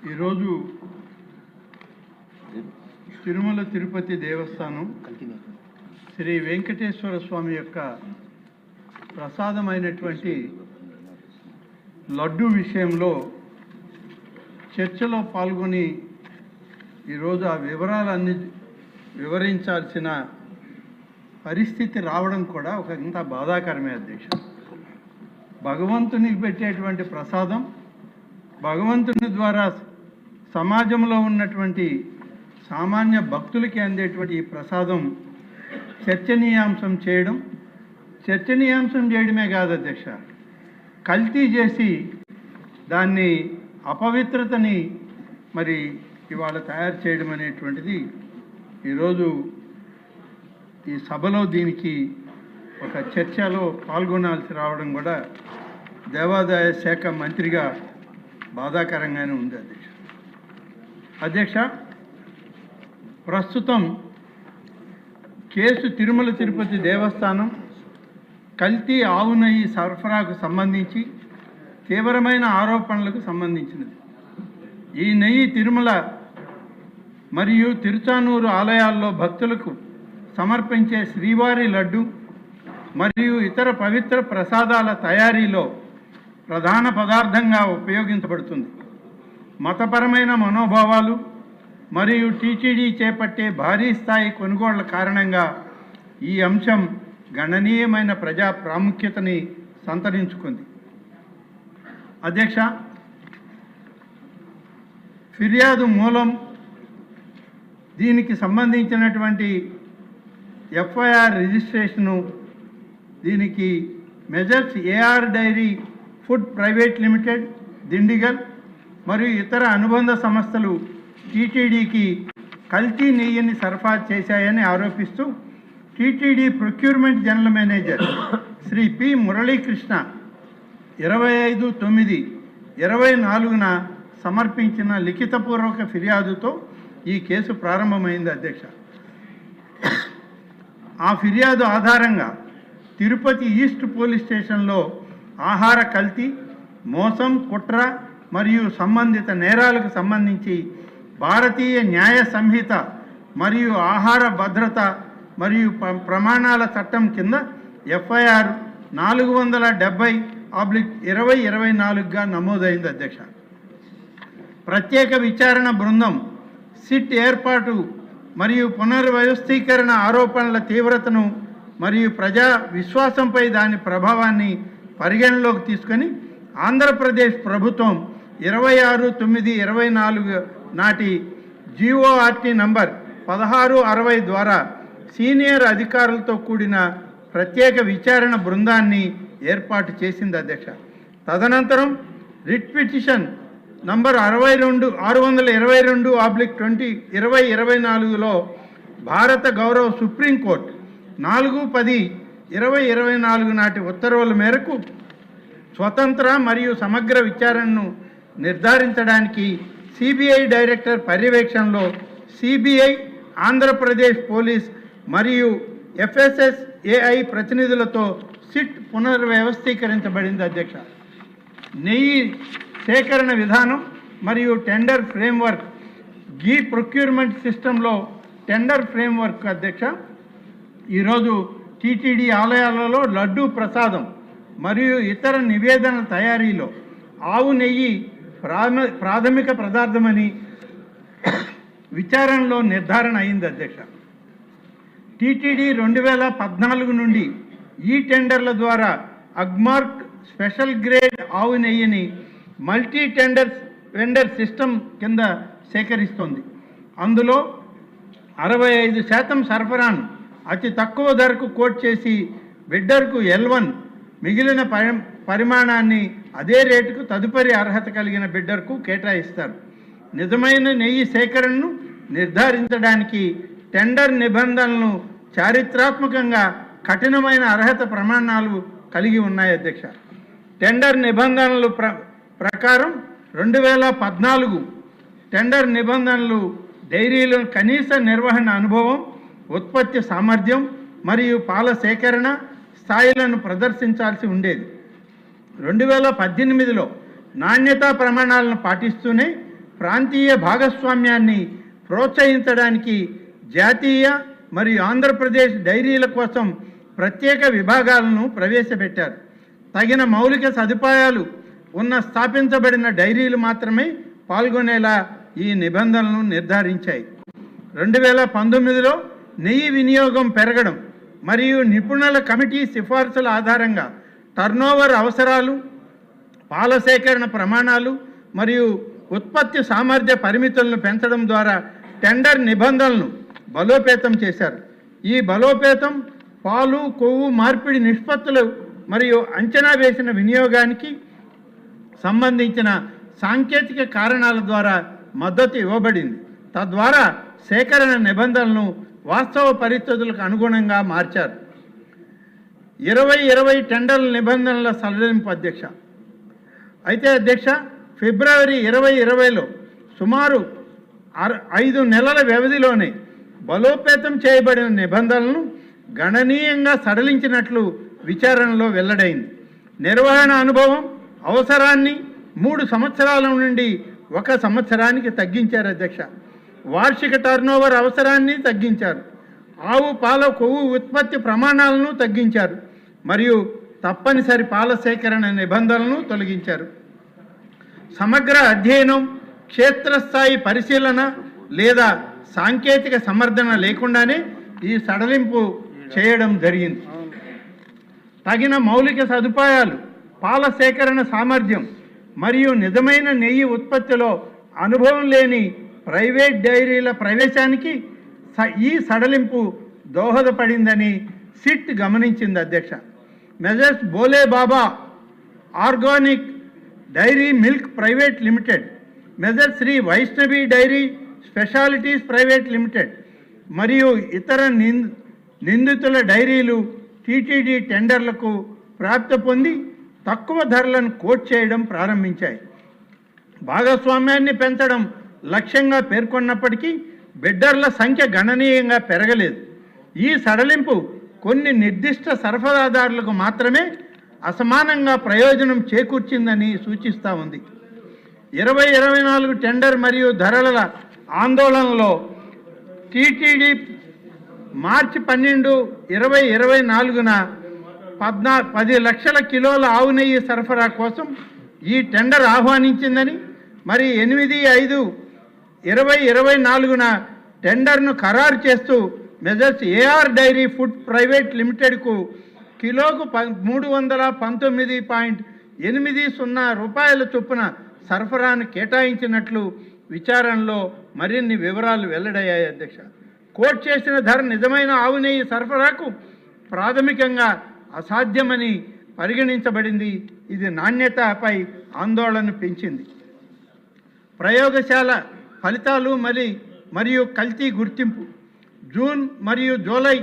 ఈరోజు తిరుమల తిరుపతి దేవస్థానం శ్రీ వెంకటేశ్వర స్వామి యొక్క ప్రసాదమైనటువంటి లడ్డు విషయంలో చర్చలో పాల్గొని ఈరోజు ఆ వివరాలన్నీ వివరించాల్సిన పరిస్థితి రావడం కూడా ఒక ఇంత బాధాకరమే అధ్యక్ష. భగవంతునికి పెట్టేటువంటి ప్రసాదం, భగవంతుని ద్వారా సమాజంలో ఉన్నటువంటి సామాన్య భక్తులకి అందేటువంటి ఈ ప్రసాదం చర్చనీయాంశం చేయడమే కాదు అధ్యక్ష, కల్తీ చేసి దాన్ని అపవిత్రతని మరి ఇవాళ తయారు చేయడం అనేటువంటిది ఈరోజు ఈ సభలో దీనికి ఒక చర్చలో పాల్గొనాల్సి రావడం కూడా దేవాదాయ శాఖ మంత్రిగా బాధాకరంగానే ఉంది అధ్యక్ష. ప్రస్తుతం కేసు తిరుమల తిరుపతి దేవస్థానం కల్తీ ఆవు నెయ్యి సరఫరాకు సంబంధించి తీవ్రమైన ఆరోపణలకు సంబంధించినది. ఈ నెయ్యి తిరుమల మరియు తిరుచానూరు ఆలయాల్లో భక్తులకు సమర్పించే శ్రీవారి లడ్డు మరియు ఇతర పవిత్ర ప్రసాదాల తయారీలో ప్రధాన పదార్థంగా ఉపయోగించబడుతుంది. మతపరమైన మనోభావాలు మరియు టీటీడీ చేపట్టే భారీ స్థాయి కొనుగోళ్ల కారణంగా ఈ అంశం గణనీయమైన ప్రజా ప్రాముఖ్యతని సంతరించుకుంది. అధ్యక్ష, ఫిర్యాదు మూలం, దీనికి సంబంధించినటువంటి ఎఫ్ఐఆర్ రిజిస్ట్రేషను, దీనికి Messrs AR dairy food private limited Dindigul మరియు ఇతర అనుబంధ సంస్థలు టీటీడీకి కల్తీ నెయ్యిని సరఫరా చేశాయని ఆరోపిస్తూ TTD procurement general manager Shri P Muralikrishna 25/9/24 సమర్పించిన లిఖితపూర్వక ఫిర్యాదుతో ఈ కేసు ప్రారంభమైంది అధ్యక్ష. ఆ ఫిర్యాదు ఆధారంగా తిరుపతి ఈస్ట్ పోలీస్ స్టేషన్లో ఆహార కల్తీ, మోసం, కుట్ర మరియు సంబంధిత నేరాలకు సంబంధించి భారతీయ న్యాయ సంహిత మరియు ఆహార భద్రత మరియు ప్రమాణాల చట్టం కింద ఎఫ్ఐఆర్ 470/2024గా నమోదైంది అధ్యక్ష. ప్రత్యేక విచారణ బృందం సిట్ ఏర్పాటు మరియు పునర్వ్యవస్థీకరణ ఆరోపణల తీవ్రతను మరియు ప్రజా విశ్వాసంపై దాని ప్రభావాన్ని పరిగణలోకి తీసుకొని ఆంధ్రప్రదేశ్ ప్రభుత్వం 26/9/24 నాటి జీఓఆర్టీ నంబర్ 1660 ద్వారా సీనియర్ అధికారులతో కూడిన ప్రత్యేక విచారణ బృందాన్ని ఏర్పాటు చేసింది అధ్యక్ష. తదనంతరం రిట్ పిటిషన్ నంబర్ 622/2024లో భారత గౌరవ సుప్రీంకోర్టు 4/10/2024 నాటి ఉత్తర్వుల మేరకు స్వతంత్ర మరియు సమగ్ర విచారణను నిర్ధారించడానికి సిబిఐ డైరెక్టర్ పర్యవేక్షణలో సిబిఐ, ఆంధ్రప్రదేశ్ పోలీస్ మరియు ఎఫ్ఎస్ఎస్ఏఐ ప్రతినిధులతో సిట్ పునర్వ్యవస్థీకరించబడింది అధ్యక్ష. నెయ్యి సేకరణ విధానం మరియు టెండర్ ఫ్రేమ్వర్క్, గీ ప్రొక్యూర్మెంట్ సిస్టంలో టెండర్ ఫ్రేమ్వర్క్ అధ్యక్ష. ఈరోజు టీటీడీ ఆలయాలలో లడ్డూ ప్రసాదం మరియు ఇతర నివేదనల తయారీలో ఆవు నెయ్యి ప్రాథమిక పదార్థమని విచారణలో నిర్ధారణ అయింది అధ్యక్ష. టీటీడీ 2014 నుండి ఈ టెండర్ల ద్వారా అగ్మార్క్ స్పెషల్ గ్రేడ్ ఆవు నెయ్యిని మల్టీ వెండర్ సిస్టమ్ కింద సేకరిస్తోంది. అందులో 65% సరఫరాను అతి తక్కువ ధరకు కోట్ చేసి బిడ్డర్కు L1, మిగిలిన పరిమాణాన్ని అదే రేటుకు తదుపరి అర్హత కలిగిన బిడ్డర్కు కేటాయిస్తారు. నిజమైన నెయ్యి సేకరణను నిర్ధారించడానికి టెండర్ నిబంధనలను చారిత్రాత్మకంగా కఠినమైన అర్హత ప్రమాణాలు కలిగి ఉన్నాయి అధ్యక్ష. టెండర్ నిబంధనలు ప్రకారం 2014 టెండర్ నిబంధనలు డైరీలో కనీస నిర్వహణ అనుభవం, ఉత్పత్తి సామర్థ్యం మరియు పాల సేకరణ స్థాయిలను ప్రదర్శించాల్సి ఉండేది. 2018లో నాణ్యతా ప్రమాణాలను పాటిస్తూనే ప్రాంతీయ భాగస్వామ్యాన్ని ప్రోత్సహించడానికి జాతీయ మరియు ఆంధ్రప్రదేశ్ డైరీల కోసం ప్రత్యేక విభాగాలను ప్రవేశపెట్టారు. తగిన మౌలిక సదుపాయాలు ఉన్న స్థాపించబడిన డైరీలు మాత్రమే పాల్గొనేలా ఈ నిబంధనలను నిర్ధారించాయి. 2019లో నెయ్యి వినియోగం పెరగడం మరియు నిపుణుల కమిటీ సిఫార్సుల ఆధారంగా టర్నోవర్ అవసరాలు, పాల సేకరణ ప్రమాణాలు మరియు ఉత్పత్తి సామర్థ్య పరిమితులను పెంచడం ద్వారా టెండర్ నిబంధనలను బలోపేతం చేశారు. ఈ బలోపేతం పాలు, కొవ్వు మార్పిడి నిష్పత్తులు మరియు అంచనా వేసిన వినియోగానికి సంబంధించిన సాంకేతిక కారణాల ద్వారా మద్దతు ఇవ్వబడింది. తద్వారా సేకరణ నిబంధనలను వాస్తవ పరిస్థితులకు అనుగుణంగా మార్చారు. 2020 టెండర్ల నిబంధనల సడలింపు అధ్యక్ష. అయితే అధ్యక్ష, ఫిబ్రవరి 2020లో సుమారు 5 నెలల వ్యవధిలోనే బలోపేతం చేయబడిన నిబంధనలను గణనీయంగా సడలించినట్లు విచారణలో వెల్లడైంది. నిర్వహణ అనుభవం అవసరాన్ని 3 సంవత్సరాల నుండి 1 సంవత్సరానికి తగ్గించారు అధ్యక్ష. వార్షిక టర్నోవర్ అవసరాన్ని తగ్గించారు. ఆవు పాల కొవ్వు ఉత్పత్తి ప్రమాణాలను తగ్గించారు మరియు తప్పనిసరి పాల సేకరణ నిబంధనలను తొలగించారు. సమగ్ర అధ్యయనం, క్షేత్రస్థాయి పరిశీలన లేదా సాంకేతిక సమర్థన లేకుండానే ఈ సడలింపు చేయడం జరిగింది. తగిన మౌలిక సదుపాయాలు, పాల సేకరణ సామర్థ్యం మరియు నిజమైన నెయ్యి ఉత్పత్తిలో అనుభవం లేని ప్రైవేట్ డైరీల ప్రవేశానికి ఈ సడలింపు దోహదపడిందని సిట్ గమనించింది అధ్యక్ష. Measures Bhole Baba organic dairy milk private limited, measure Shri Vaishnavi dairy specialities private limited మరియు ఇతర నిందితుల డైరీలు టీటీడీ టెండర్లకు ప్రాప్తి పొంది తక్కువ ధరలను కోట్ చేయడం ప్రారంభించాయి. భాగస్వామ్యాన్ని పెంచడం లక్ష్యంగా పేర్కొన్నప్పటికీ బిడ్డర్ల సంఖ్య గణనీయంగా పెరగలేదు. ఈ సడలింపు కొన్ని నిర్దిష్ట సరఫరాదారులకు మాత్రమే అసమానంగా ప్రయోజనం చేకూర్చిందని సూచిస్తూ ఉంది. 2024 టెండర్ మరియు ధరల ఆందోళనలో టీటీడీ మార్చి 12, 2024న 10 లక్షల కిలోల ఆవు నెయ్యి సరఫరా కోసం ఈ టెండర్ ఆహ్వానించిందని, మరి 8/5/2024న టెండర్ను ఖరారు చేస్తూ Messrs AR dairy food private లిమిటెడ్కు కిలోకు 319.80 రూపాయల చొప్పున సరఫరాను కేటాయించినట్లు విచారణలో మరిన్ని వివరాలు వెల్లడయ్యాయి అధ్యక్ష. కోట్ చేసిన ధర నిజమైన ఆవు నెయ్యి సరఫరాకు ప్రాథమికంగా అసాధ్యమని పరిగణించబడింది. ఇది నాణ్యతపై ఆందోళన పెంచింది. ప్రయోగశాల ఫలితాలు మరియు కల్తీ గుర్తింపు. జూన్ మరియు జూలై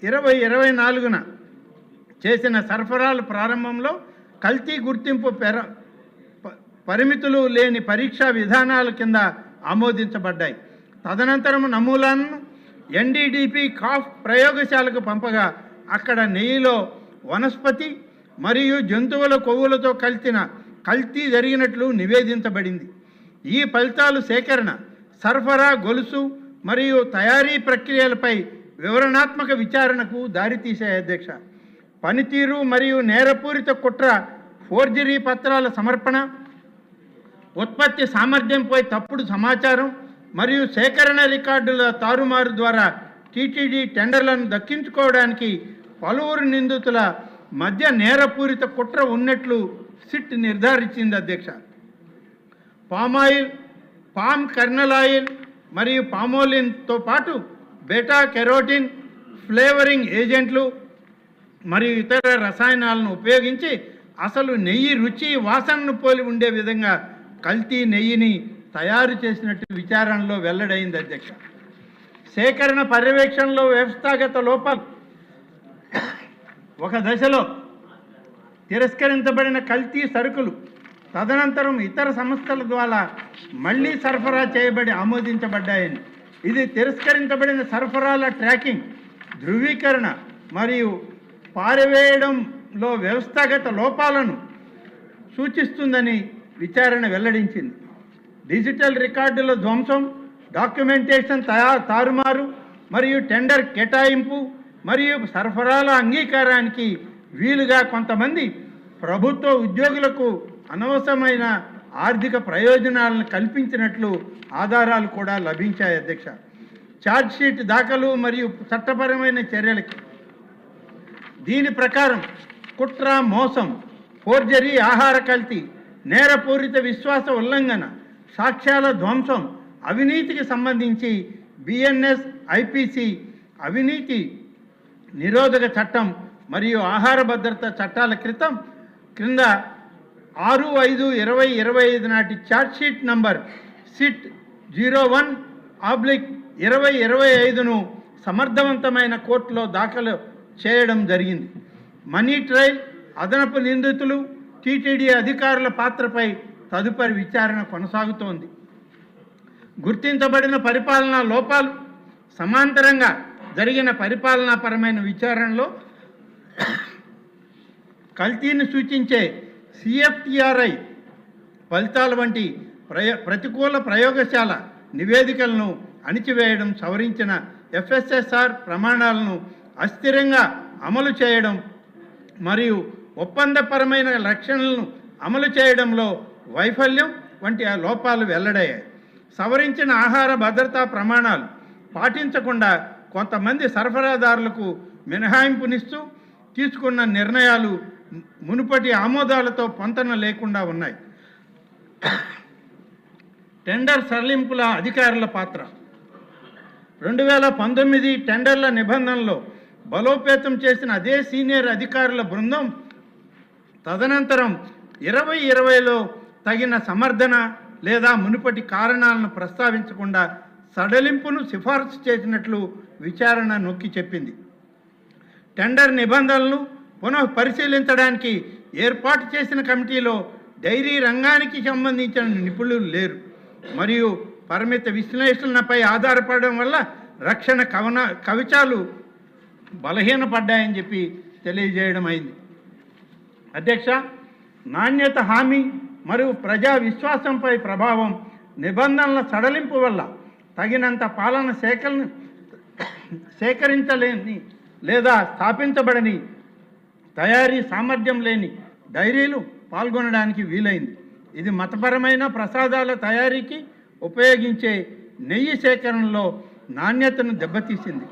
2024న చేసిన సరఫరాల ప్రారంభంలో కల్తీ గుర్తింపు పరిమితులు లేని పరీక్షా విధానాల కింద ఆమోదించబడ్డాయి. తదనంతరం నమూనాలను ఎన్డీడీపీ కాఫ్ ప్రయోగశాలకు పంపగా అక్కడ నెయ్యిలో వనస్పతి మరియు జంతువుల కొవ్వులతో కల్తీ జరిగినట్లు నివేదించబడింది. ఈ ఫలితాలు సేకరణ, సరఫరా గొలుసు మరియు తయారీ ప్రక్రియలపై వివరణాత్మక విచారణకు దారితీశాయి అధ్యక్ష. పనితీరు మరియు నేరపూరిత కుట్ర, ఫోర్జరీ పత్రాల సమర్పణ, ఉత్పత్తి సామర్థ్యంపై తప్పుడు సమాచారం మరియు సేకరణ రికార్డుల తారుమారు ద్వారా టీటీడీ టెండర్లను దక్కించుకోవడానికి పలువురు నిందితుల మధ్య నేరపూరిత కుట్ర ఉన్నట్లు సిట్ నిర్ధారించింది అధ్యక్ష. పామాయిల్, పామ్ కర్నల్ ఆయిల్ మరియు పామోలిన్తో పాటు బెటా కెరోటిన్, ఫ్లేవరింగ్ ఏజెంట్లు మరియు ఇతర రసాయనాలను ఉపయోగించి అసలు నెయ్యి రుచి, వాసనను పోలి ఉండే విధంగా కల్తీ నెయ్యిని తయారు చేసినట్టు విచారణలో వెల్లడైంది అధ్యక్ష. సేకరణ పర్యవేక్షణలో వ్యవస్థాగత లోపాలు. ఒక దశలో తిరస్కరించబడిన కల్తీ సరుకులు తదనంతరం ఇతర సంస్థల ద్వారా మళ్లీ సరఫరా చేయబడి ఆమోదించబడ్డాయని, ఇది తిరస్కరించబడిన సరఫరాల ట్రాకింగ్, ధృవీకరణ మరియు పారవేయడంలో వ్యవస్థాగత లోపాలను సూచిస్తుందని విచారణ వెల్లడించింది. డిజిటల్ రికార్డుల ధ్వంసం, డాక్యుమెంటేషన్ తారుమారు మరియు టెండర్ కేటాయింపు మరియు సరఫరాల అంగీకారానికి వీలుగా కొంతమంది ప్రభుత్వ ఉద్యోగులకు అనవసరమైన ఆర్థిక ప్రయోజనాలను కల్పించినట్లు ఆధారాలు కూడా లభించాయి అధ్యక్ష. ఛార్జ్షీట్ దాఖలు మరియు చట్టపరమైన చర్యలకి దీని ప్రకారం కుట్ర, మోసం, ఫోర్జరీ, ఆహార కల్తీ, నేరపూరిత విశ్వాస ఉల్లంఘన, సాక్ష్యాల ధ్వంసం, అవినీతికి సంబంధించి బిఎన్ఎస్ ఐపీసీ అవినీతి నిరోధక చట్టం మరియు ఆహార భద్రత చట్టాల క్రింద 6/5/2025 నాటి ఛార్జ్షీట్ నంబర్ సిట్ 01/2025ను సమర్థవంతమైన కోర్టులో దాఖలు చేయడం జరిగింది. మనీ ట్రయల్, అదనపు నిందితులు, టీటీడీ అధికారుల పాత్రపై తదుపరి విచారణ కొనసాగుతోంది. గుర్తించబడిన పరిపాలనా లోపాలు, సమాంతరంగా జరిగిన పరిపాలనాపరమైన విచారణలో కల్తీని సూచించే సిఎఫ్టిఆర్ఐ ఫలితాల వంటి ప్రతికూల ప్రయోగశాల నివేదికలను అణిచివేయడం, సవరించిన ఎఫ్ఎస్ఎస్ఆర్ ప్రమాణాలను అస్థిరంగా అమలు చేయడం మరియు ఒప్పందపరమైన లక్షణాలను అమలు చేయడంలో వైఫల్యం వంటి లోపాలు వెల్లడయ్యాయి. సవరించిన ఆహార భద్రతా ప్రమాణాలు పాటించకుండా కొంతమంది సరఫరాదారులకు మినహాయింపునిస్తూ తీసుకున్న నిర్ణయాలు మునుపటి ఆమోదాలతో పొంతన లేకుండా ఉన్నాయి. టెండర్ సడలింపుల అధికారుల పాత్ర 2019 టెండర్ల నిబంధనలో బలోపేతం చేసిన అదే సీనియర్ అధికారుల బృందం తదనంతరం 2020లో తగిన సమర్థన లేదా మునుపటి కారణాలను ప్రస్తావించకుండా సడలింపును సిఫార్సు చేసినట్లు విచారణ నొక్కి చెప్పింది. టెండర్ నిబంధనలను పునః పరిశీలించడానికి ఏర్పాటు చేసిన కమిటీలో డైరీ రంగానికి సంబంధించిన నిపుణులు లేరు మరియు పరిమిత విశ్లేషణపై ఆధారపడడం వల్ల రక్షణ కవచాలు బలహీనపడ్డాయని చెప్పి తెలియజేయడం అయింది. అధ్యక్ష, నాణ్యత హామీ మరియు ప్రజా విశ్వాసంపై ప్రభావం, నిబంధనల సడలింపు వల్ల తగినంత పాలన సేకరించలేని లేదా స్థాపించబడని తయారీ సామర్థ్యం లేని డైరీలు పాల్గొనడానికి వీలైంది. ఇది మతపరమైన ప్రసాదాల తయారీకి ఉపయోగించే నెయ్యి సేకరణలో నాణ్యతను దెబ్బతీసింది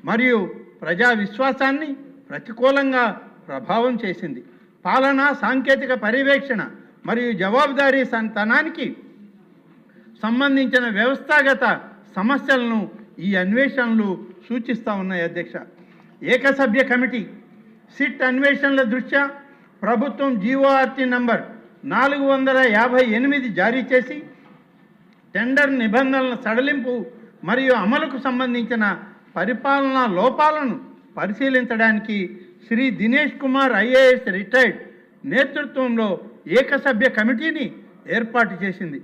మరియు ప్రజా విశ్వాసాన్ని ప్రతికూలంగా ప్రభావం చేసింది. పాలన, సాంకేతిక పర్యవేక్షణ మరియు జవాబుదారీ సంతానానికి సంబంధించిన వ్యవస్థాగత సమస్యలను ఈ అన్వేషణలు సూచిస్తూ ఉన్నాయి. అధ్యక్ష, ఏకసభ్య కమిటీ సిట్ అన్వేషణల దృష్ట్యా ప్రభుత్వం జీఓఆర్టీ నంబర్ 458 జారీ చేసి టెండర్ నిబంధనల సడలింపు మరియు అమలుకు సంబంధించిన పరిపాలనా లోపాలను పరిశీలించడానికి శ్రీ దినేష్ కుమార్ ఐఏఎస్ రిటైర్డ్ నేతృత్వంలో ఏకసభ్య కమిటీని ఏర్పాటు చేసింది.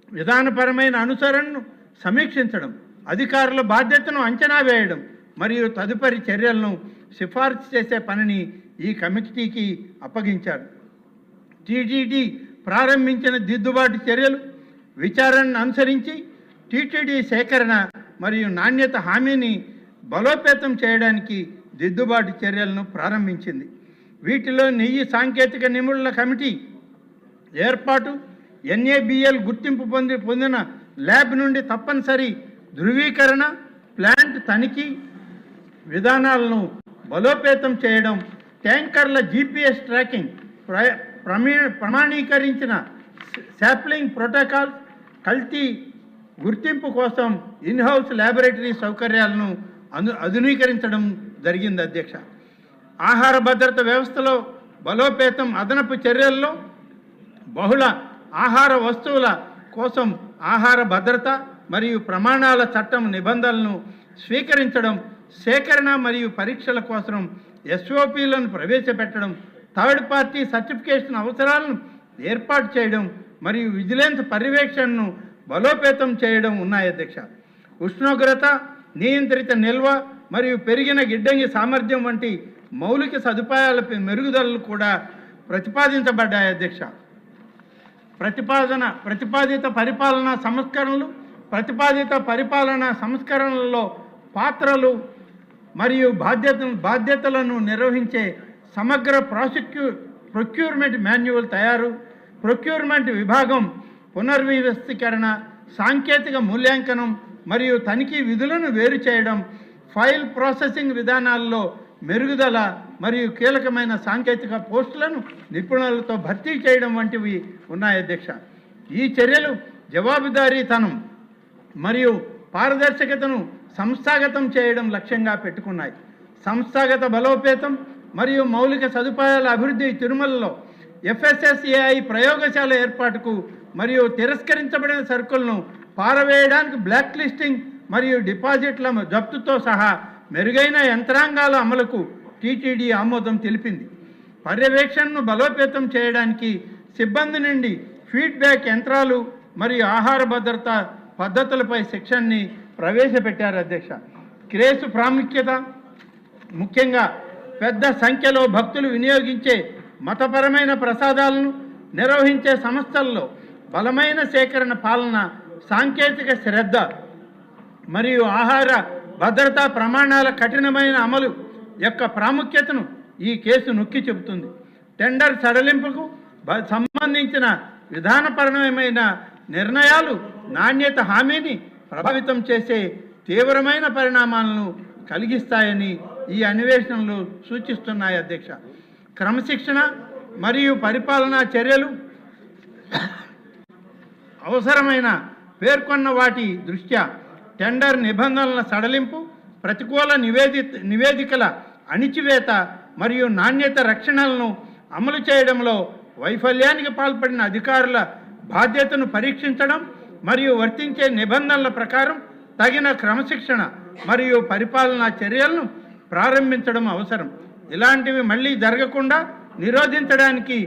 విధానపరమైన అనుసరణను సమీక్షించడం, అధికారుల బాధ్యతను అంచనా వేయడం మరియు తదుపరి చర్యలను సిఫార్సు చేసే పనిని ఈ కమిటీకి అప్పగించారు. టీటీడీ ప్రారంభించిన దిద్దుబాటు చర్యలు విచారణను అనుసరించి టీటీడీ సేకరణ మరియు నాణ్యత హామీని బలోపేతం చేయడానికి దిద్దుబాటు చర్యలను ప్రారంభించింది. వీటిలో నెయ్యి సాంకేతిక నిపుణుల కమిటీ ఏర్పాటు, NABL గుర్తింపు పొందిన ల్యాబ్ నుండి తప్పనిసరి ధృవీకరణ, ప్లాంట్ తనిఖీ విధానాలను బలోపేతం చేయడం, ట్యాంకర్ల GPS ట్రాకింగ్, ప్రమాణీకరించిన శాంప్లింగ్ ప్రోటోకాల్, కల్తీ గుర్తింపు కోసం ఇన్హౌస్ ల్యాబొరేటరీ సౌకర్యాలను ఆధునీకరించడం జరిగింది. అధ్యక్ష, ఆహార భద్రత వ్యవస్థలో బలోపేతం, అదనపు చర్యల్లో బహుళ ఆహార వస్తువుల కోసం ఆహార భద్రత మరియు ప్రమాణాల చట్టం నిబంధనలను స్వీకరించడం, సేకరణ మరియు పరీక్షల కోసం SOPలను ప్రవేశపెట్టడం, థర్డ్ పార్టీ సర్టిఫికేషన్ అవసరాలను ఏర్పాటు చేయడం మరియు విజిలెన్స్ పర్యవేక్షణను బలోపేతం చేయడం ఉన్నాయి. అధ్యక్ష, ఉష్ణోగ్రత నియంత్రిత నిల్వ మరియు పెరిగిన గిడ్డంగి సామర్థ్యం వంటి మౌలిక సదుపాయాల మెరుగుదలలు కూడా ప్రతిపాదించబడ్డాయి. అధ్యక్ష, ప్రతిపాదిత పరిపాలనా సంస్కరణలలో పాత్రలు మరియు బాధ్యతలను నిర్వహించే సమగ్ర ప్రొక్యూర్మెంట్ మాన్యువల్ తయారు, ప్రొక్యూర్మెంట్ విభాగం పునర్వ్యవస్థీకరణ, సాంకేతిక మూల్యాంకనం మరియు తనిఖీ విధులను వేరు చేయడం, ఫైల్ ప్రాసెసింగ్ విధానాల్లో మెరుగుదల మరియు కీలకమైన సాంకేతిక పోస్టులను నిపుణులతో భర్తీ చేయడం వంటివి ఉన్నాయి అధ్యక్ష. ఈ చర్యలు జవాబుదారీతనం మరియు పారదర్శకతను సంస్థాగతం చేయడం లక్ష్యంగా పెట్టుకున్నాయి. సంస్థాగత బలోపేతం మరియు మౌలిక సదుపాయాల అభివృద్ధి తిరుమలలో FSSAI ప్రయోగశాల ఏర్పాటుకు మరియు తిరస్కరించబడిన సరుకులను పారవేయడానికి బ్లాక్ లిస్టింగ్ మరియు డిపాజిట్ల జప్తుతో సహా మెరుగైన యంత్రాంగాల అమలుకు TTD ఆమోదం తెలిపింది. పర్యవేక్షణను బలోపేతం చేయడానికి సిబ్బంది నుండి ఫీడ్బ్యాక్ యంత్రాలు మరియు ఆహార భద్రత పద్ధతులపై శిక్షణని ప్రవేశపెట్టారు అధ్యక్ష. కేసు ప్రాముఖ్యత ముఖ్యంగా పెద్ద సంఖ్యలో భక్తులు వినియోగించే మతపరమైన ప్రసాదాలను నిర్వహించే సంస్థల్లో బలమైన సేకరణ పాలన, సాంకేతిక శ్రద్ధ మరియు ఆహార భద్రతా ప్రమాణాల కఠినమైన అమలు యొక్క ప్రాముఖ్యతను ఈ కేసు నొక్కి చెబుతుంది. టెండర్ సడలింపుకు సంబంధించిన విధానపరమైన నిర్ణయాలు నాణ్యత హామీని ప్రభావితం చేసే తీవ్రమైన పరిణామాలను కలిగిస్తాయని ఈ అన్వేషణలు సూచిస్తున్నాయి అధ్యక్ష. క్రమశిక్షణ మరియు పరిపాలనా చర్యలు అవసరమైన పేర్కొన్న వాటి దృష్ట్యా టెండర్ నిబంధనల సడలింపు, ప్రతికూల నివేదికల అణిచివేత మరియు నాణ్యత రక్షణలను అమలు చేయడంలో వైఫల్యానికి పాల్పడిన అధికారుల బాధ్యతను పరీక్షించడం మరియు వర్తించే నిబంధనల ప్రకారం తగిన క్రమశిక్షణ మరియు పరిపాలనా చర్యలను ప్రారంభించడం అవసరం. ఇలాంటివి మళ్ళీ జరగకుండా నిరోధించడానికి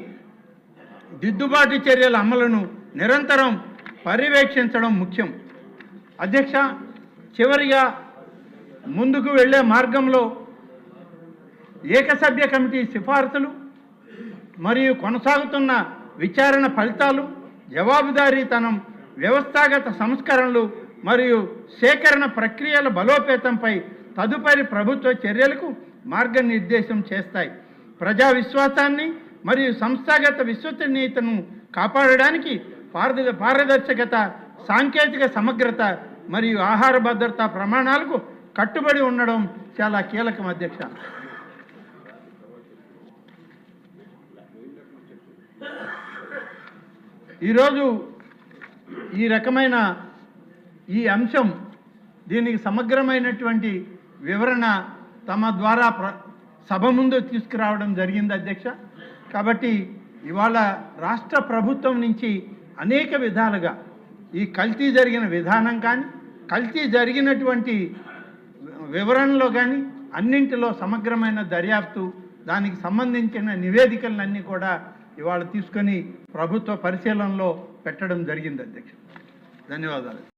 దిద్దుబాటు చర్యల అమలును నిరంతరం పర్యవేక్షించడం ముఖ్యం. అధ్యక్ష, చివరిగా ముందుకు వెళ్ళే మార్గంలో ఏకసభ్య కమిటీ సిఫార్సులు మరియు కొనసాగుతున్న విచారణ ఫలితాలు, జవాబుదారీతనం, వ్యవస్థాగత సంస్కరణలు మరియు సేకరణ ప్రక్రియల బలోపేతంపై తదుపరి ప్రభుత్వ చర్యలకు మార్గనిర్దేశం చేస్తాయి. ప్రజా విశ్వాసాన్ని మరియు సంస్థాగత విశ్వసనీయతను కాపాడడానికి పారదర్శకత, సాంకేతిక సమగ్రత మరియు ఆహార భద్రతా ప్రమాణాలకు కట్టుబడి ఉండడం చాలా కీలకం అధ్యక్ష. ఈరోజు ఈ రకమైన ఈ అంశం, దీనికి సమగ్రమైనటువంటి వివరణ తమ ద్వారా సభ ముందు తీసుకురావడం జరిగింది అధ్యక్ష. కాబట్టి ఇవాళ రాష్ట్ర ప్రభుత్వం నుంచి అనేక విధాలుగా ఈ కల్తీ జరిగిన విధానం కానీ, కల్తీ జరిగినటువంటి వివరణలో కానీ అన్నింటిలో సమగ్రమైన దర్యాప్తు, దానికి సంబంధించిన నివేదికలన్నీ కూడా ఇవాళ తీసుకొని ప్రభుత్వ పరిశీలనలో పెట్టడం జరిగింది అధ్యక్ష. ధన్యవాదాలు.